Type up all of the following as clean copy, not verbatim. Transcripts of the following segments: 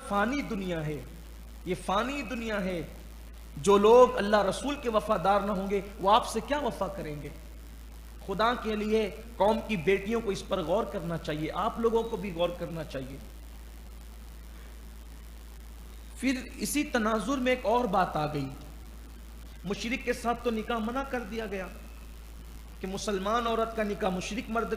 فانی دنیا ہے، یہ فانی دنیا ہے. جو لوگ اللہ رسول کے وفادار نہ ہوں گے وہ آپ سے کیا وفا کریں گے؟ خدا کے لیے قوم کی بیٹیوں کو اس پر غور کرنا چاہیے، آپ لوگوں کو بھی غور کرنا چاہیے. پھر اسی تناظر میں ایک اور بات آ گئی. مشرک کے ساتھ تو نکاح منع کر دیا گیا کہ مسلمان عورت کا نکاح مشرک مرد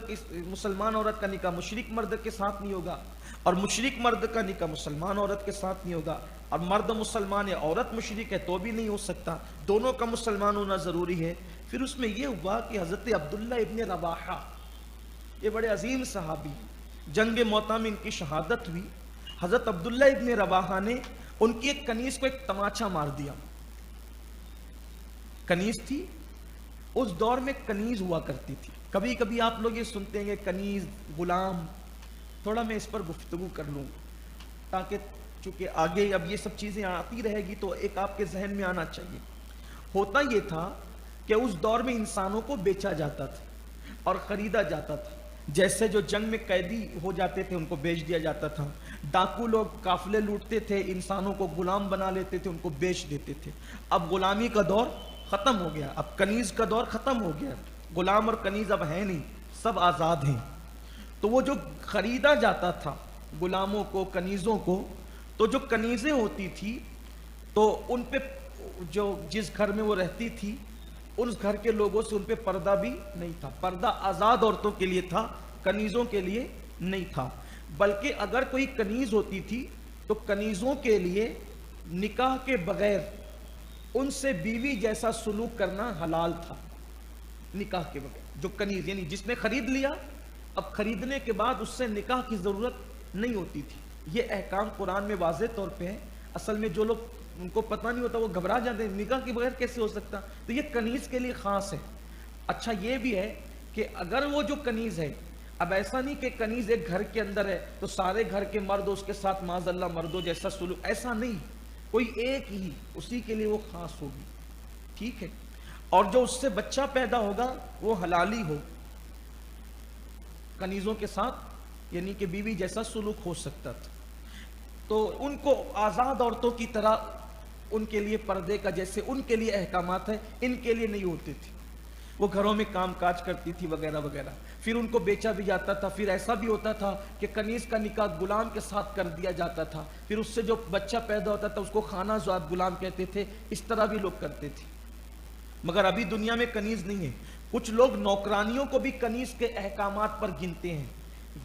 کے ساتھ نہیں ہوگا، اور مشرک مرد کا نکاح مسلمان عورت کے ساتھ نہیں ہوگا، اور مرد مسلمان ہے عورت مشرک ہے تو بھی نہیں ہو سکتا، دونوں کا مسلمان ہونا ضروری ہے. پھر اس میں یہ ہوا کہ حضرت عبداللہ ابن رواحہ، یہ بڑے عظیم صحابی، جنگ موطا میں ان کی شہادت ہوئی. حضرت عبداللہ ابن رواحہ نے ان کی ایک کنیز کو ایک تماچا مار دیا. کنیز تھی، اس دور میں کنیز ہوا کرتی تھی. کبھی کبھی آپ لوگ یہ سنتے ہیں کنیز، غلام. تھوڑا میں اس پر گفتگو کر لوں تاکہ چونکہ آگے اب یہ سب چیزیں آتی رہے گی تو ایک آپ کے ذہن میں آنا چاہیے. ہوتا یہ تھا کہ اس دور میں انسانوں کو بیچا جاتا تھا اور خریدا جاتا تھا. جیسے جو جنگ میں قیدی ہو جاتے تھے ان کو بیچ دیا جاتا تھا، ڈاکو لوگ قافلے لوٹتے تھے، انسانوں کو غلام بنا لیتے تھے، ان کو بیچ دیتے تھے. اب غلامی کا دور ختم ہو گیا، اب کنیز کا دور ختم ہو گیا. غلام اور کنیز اب ہیں نہیں، سب آزاد ہیں. تو وہ جو خریدا جاتا تھا غلاموں کو، کنیزوں کو، تو جو کنیزیں ہوتی تھی تو ان پہ جو جس گھر میں وہ رہتی تھی اس گھر کے لوگوں سے ان پہ پردہ بھی نہیں تھا. پردہ آزاد عورتوں کے لیے تھا، کنیزوں کے لیے نہیں تھا. بلکہ اگر کوئی کنیز ہوتی تھی تو کنیزوں کے لیے نکاح کے بغیر ان سے بیوی جیسا سلوک کرنا حلال تھا. نکاح کے بغیر جو کنیز یعنی جس نے خرید لیا، اب خریدنے کے بعد اس سے نکاح کی ضرورت نہیں ہوتی تھی. یہ احکام قرآن میں واضح طور پہ ہے. اصل میں جو لوگ ان کو پتہ نہیں ہوتا وہ گھبرا جاتے ہیں، نکاح کے بغیر کیسے ہو سکتا، تو یہ کنیز کے لیے خاص ہے. اچھا یہ بھی ہے کہ اگر وہ جو کنیز ہے، اب ایسا نہیں کہ کنیز ایک گھر کے اندر ہے تو سارے گھر کے مرد اس کے ساتھ معاذ اللہ مردوں جیسا سلوک، ایسا نہیں. کوئی ایک ہی اسی کے لیے وہ خاص ہوگی، ٹھیک ہے. اور جو اس سے بچہ پیدا ہوگا وہ حلالی ہو، کنیزوں کے ساتھ یعنی کہ بیوی جیسا سلوک ہو سکتا تھا. تو ان کو آزاد عورتوں کی طرح ان کے لیے پردے کا جیسے ان کے لیے احکامات ہیں ان کے لیے نہیں ہوتے تھے. وہ گھروں میں کام کاج کرتی تھی وغیرہ وغیرہ. پھر ان کو بیچا بھی جاتا تھا. پھر ایسا بھی ہوتا تھا کہ کنیز کا نکاح غلام کے ساتھ کر دیا جاتا تھا، پھر اس سے جو بچہ پیدا ہوتا تھا اس کو خانہ زاد غلام کہتے تھے. اس طرح بھی لوگ کرتے تھے. مگر ابھی دنیا میں کنیز نہیں ہے. کچھ لوگ نوکرانیوں کو بھی کنیز کے احکامات پر گنتے ہیں.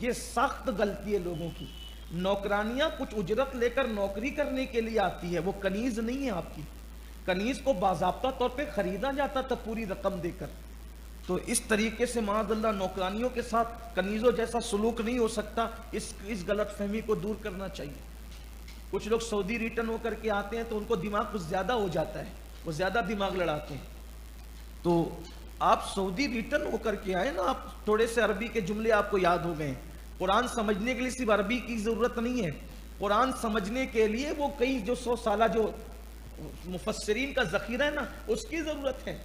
یہ سخت غلطی ہے لوگوں کی. نوکرانیاں کچھ اجرت لے کر نوکری کرنے کے لیے آتی ہے، وہ کنیز نہیں ہے آپ کی. کنیز کو باضابطہ طور پہ خریدا جاتا تھا پوری رقم دے کر. تو اس طریقے سے معاذ اللہ نوکرانیوں کے ساتھ کنیزوں جیسا سلوک نہیں ہو سکتا. اس غلط فہمی کو دور کرنا چاہیے. کچھ لوگ سعودی ریٹرن ہو کر کے آتے ہیں تو ان کو دماغ کچھ زیادہ ہو جاتا ہے، وہ زیادہ دماغ لڑاتے ہیں. تو آپ سعودی ریٹرن ہو کر کے آئے نا، آپ تھوڑے سے عربی کے جملے آپ کو یاد ہو گئے. قرآن سمجھنے کے لیے صرف عربی کی ضرورت نہیں ہے. قرآن سمجھنے کے لیے وہ کئی جو 100 سالہ جو مفسرین کا ذخیرہ ہے نا اس کی ضرورت ہے.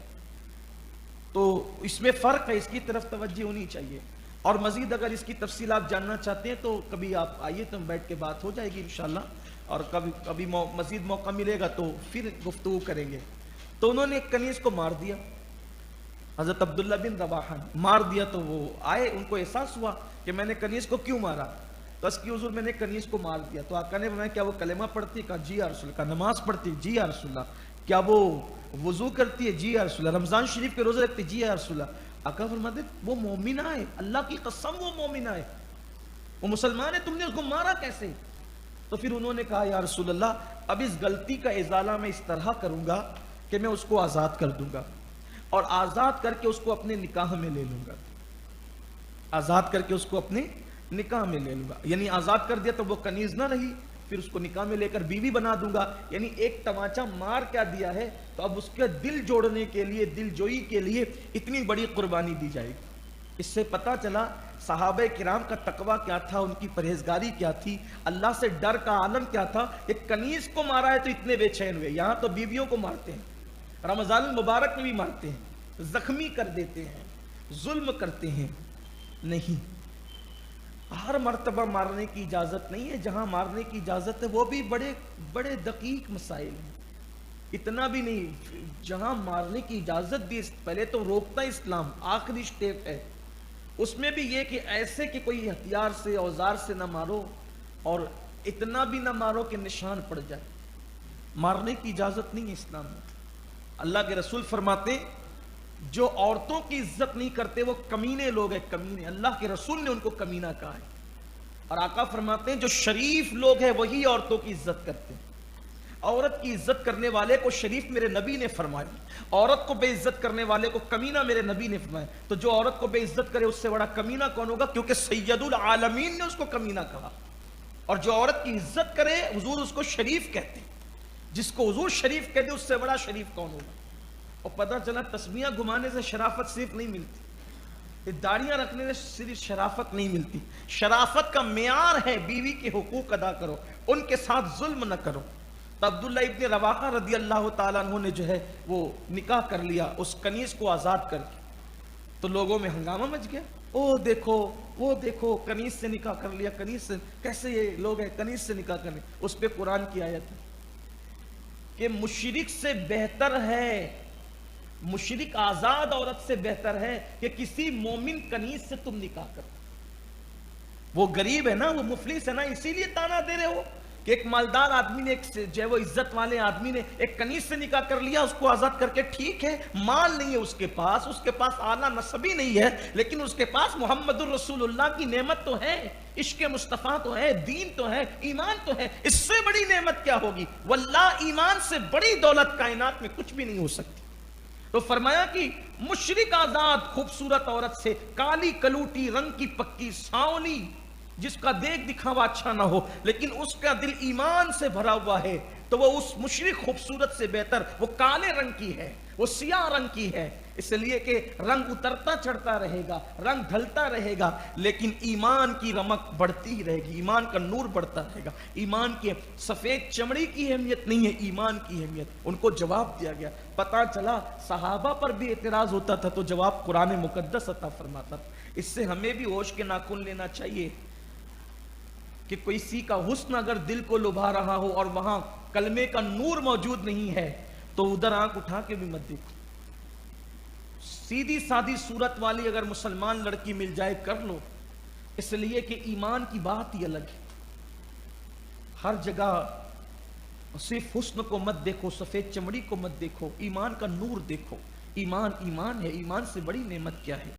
تو اس میں فرق ہے، اس کی طرف توجہ ہونی چاہیے. اور مزید اگر اس کی تفصیل آپ جاننا چاہتے ہیں تو کبھی آپ آئیے تو بیٹھ کے بات ہو جائے گی انشاءاللہ. اور کبھی مزید موقع ملے گا تو پھر گفتگو کریں گے. تو انہوں نے ایک کنیز کو مار دیا، حضرت عبداللہ بن رواحہ نے مار دیا. تو وہ آئے، ان کو احساس ہوا کہ میں نے کنیز کو کیوں مارا. تو اس کی حضور میں نے کنیز کو مار دیا. تو آقا نے فرمایا کیا وہ کلمہ پڑھتی؟ کہا جی یا رسول اللہ. کہا نماز پڑھتی؟ جی یا رسول اللہ. کیا وہ وضو کرتی ہے؟ جی یا رسول اللہ. رمضان شریف کے روزے رکھتی؟ جی یا رسول اللہ. آقا فرماتے وہ مومنہ ہے، اللہ کی قسم وہ مومنہ ہے، وہ مسلمان ہے، تم نے اس کو مارا کیسے؟ تو پھر انہوں نے کہا یا رسول اللہ اب اس غلطی کا ازالہ میں اس طرح کروں گا کہ میں اس کو آزاد کر دوں گا، اور آزاد کر کے اس کو اپنے نکاح میں لے لوں گا. آزاد کر کے اس کو اپنے نکاح میں لے لوں گا، یعنی آزاد کر دیا تو وہ کنیز نہ رہی، پھر اس کو نکاح میں لے کر بیوی بنا دوں گا. یعنی ایک تماچا مار کیا دیا ہے تو اب اس کے دل جوڑنے کے لیے، دل جوئی کے لیے اتنی بڑی قربانی دی جائے گی. اس سے پتہ چلا صحابہ کرام کا تقویٰ کیا تھا، ان کی پرہیزگاری کیا تھی، اللہ سے ڈر کا عالم کیا تھا. ایک کنیز کو مارا ہے تو اتنے بے چین ہوئے. یہاں تو بیویوں کو مارتے ہیں، رمضان المبارک میں بھی مارتے ہیں، زخمی کر دیتے ہیں، ظلم کرتے ہیں. نہیں، ہر مرتبہ مارنے کی اجازت نہیں ہے، جہاں مارنے کی اجازت ہے وہ بھی بڑے بڑے دقیق مسائل ہیں، اتنا بھی نہیں۔ جہاں مارنے کی اجازت دی، پہلے تو روکتا اسلام، آخری سٹیپ ہے، اس میں بھی یہ کہ ایسے کہ کوئی ہتھیار سے اوزار سے نہ مارو، اور اتنا بھی نہ مارو کہ نشان پڑ جائے، مارنے کی اجازت نہیں ہے اسلام میں۔ اللہ کے رسول فرماتے ہیں جو عورتوں کی عزت نہیں کرتے وہ کمینے لوگ ہیں، کمینے، اللہ کے رسول نے ان کو کمینہ کہا ہے۔ اور آقا فرماتے ہیں جو شریف لوگ ہیں وہی عورتوں کی عزت کرتے ہیں، عورت کی عزت کرنے والے کو شریف میرے نبی نے فرمایا، عورت کو بے عزت کرنے والے کو کمینہ میرے نبی نے فرمایا۔ تو جو عورت کو بے عزت کرے اس سے بڑا کمینہ کون ہوگا؟ کیونکہ سید العالمین نے اس کو کمینہ کہا، اور جو عورت کی عزت کرے حضور اس کو شریف کہتے ہیں، جس کو حضور شریف کہتے اس سے بڑا شریف کون ہوگا؟ اور پتہ چلا تسمیہ گھمانے سے شرافت صرف نہیں ملتی، داڑیاں رکھنے سے صرف شرافت نہیں ملتی، شرافت کا معیار ہے بیوی کے حقوق ادا کرو، ان کے ساتھ ظلم نہ کرو۔ تو عبداللہ ابن رواحہ رضی اللہ تعالیٰ عنہ نے جو ہے وہ نکاح کر لیا اس کنیز کو آزاد کر کے، تو لوگوں میں ہنگامہ مچ گیا، او دیکھو وہ دیکھو کنیز سے نکاح کر لیا، کنیز سے کیسے یہ لوگ ہیں کنیز سے نکاح کر لیں۔ اس پہ قرآن کی آیت ہے کہ مشرک سے بہتر ہے، مشرک آزاد عورت سے بہتر ہے کہ کسی مومن کنیز سے تم نکاح کرو۔ وہ غریب ہے نا، وہ مفلس ہے نا، اسی لیے تانا دے رہے ہو کہ ایک مالدار آدمی نے، ایک جو ہے وہ عزت والے آدمی نے ایک کنیز سے نکاح کر لیا، اس کو آزاد کر کے، ٹھیک ہے مال نہیں ہے اس کے پاس اعلیٰ نسبی نہیں ہے، لیکن اس کے پاس محمد الرسول اللہ کی نعمت تو ہے، عشق مصطفیٰ تو ہے، دین تو ہے، ایمان تو ہے، اس سے بڑی نعمت کیا ہوگی؟ واللہ ایمان سے بڑی دولت کائنات میں کچھ بھی نہیں ہو سکتی۔ تو فرمایا کہ مشرک آزاد خوبصورت عورت سے، کالی کلوٹی رنگ کی پکی سانولی، جس کا دیکھ دکھاوا اچھا نہ ہو لیکن اس کا دل ایمان سے بھرا ہوا ہے، تو وہ اس مشرک خوبصورت سے بہتر، وہ کالے رنگ کی ہے، وہ سیاہ رنگ کی ہے، اس لیے کہ رنگ اترتا چڑھتا رہے گا، رنگ ڈھلتا رہے گا، لیکن ایمان کی رمق بڑھتی ہی رہے گی، ایمان کا نور بڑھتا رہے گا۔ ایمان کی سفید چمڑی کی اہمیت نہیں ہے، ایمان کی اہمیت۔ ان کو جواب دیا گیا، پتہ چلا صحابہ پر بھی اعتراض ہوتا تھا تو جواب قرآن مقدس عطا فرماتا تھا۔ اس سے ہمیں بھی ہوش کے ناخن لینا چاہیے کہ کسی کا حسن اگر دل کو لبھا رہا ہو اور وہاں کلمے کا نور موجود نہیں ہے تو ادھر آنکھ اٹھا کے بھی مت دیکھو۔ سیدھی سادھی صورت والی اگر مسلمان لڑکی مل جائے کر لو، اس لیے کہ ایمان کی بات ہی الگ ہے۔ ہر جگہ صرف حسن کو مت دیکھو، سفید چمڑی کو مت دیکھو، ایمان کا نور دیکھو۔ ایمان ایمان ہے، ایمان سے بڑی نعمت کیا ہے؟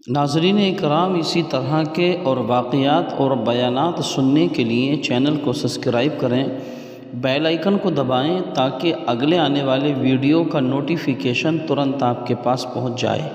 ناظرین اکرام، اسی طرح کے اور واقعات اور بیانات سننے کے لیے چینل کو سبسکرائب کریں، بیل آئیکن کو دبائیں تاکہ اگلے آنے والے ویڈیو کا نوٹیفیکیشن ترنت آپ کے پاس پہنچ جائے۔